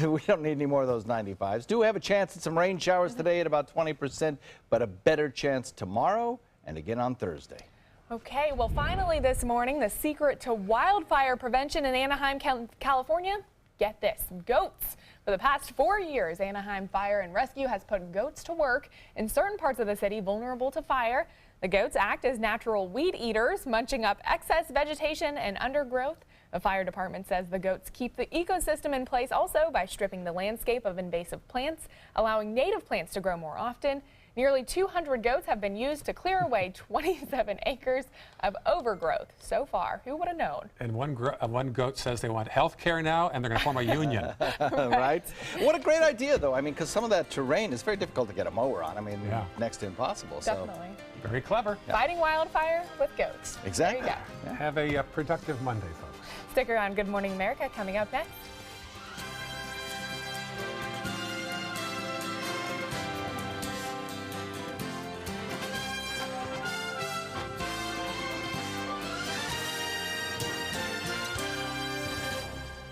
We don't need any more of those 95s. Do have a chance at some rain showers today at about 20%, but a better chance tomorrow and again on Thursday. Okay, well, finally this morning, the secret to wildfire prevention in Anaheim, California. Get this, goats. For the past 4 years, Anaheim Fire and Rescue has put goats to work in certain parts of the city vulnerable to fire. The goats act as natural weed eaters, munching up excess vegetation and undergrowth. The fire department says the goats keep the ecosystem in place also by stripping the landscape of invasive plants, allowing native plants to grow more often. Nearly 200 goats have been used to clear away 27 acres of overgrowth so far. Who would have known? And one goat says they want health care now, and they're going to form a union. Right? What a great idea, though. I mean, because some of that terrain is very difficult to get a mower on. I mean, next to impossible. Definitely. So. Very clever. Fighting wildfire with goats. Exactly. There you go. Have a productive Monday, folks. Stick around. Good Morning America coming up next.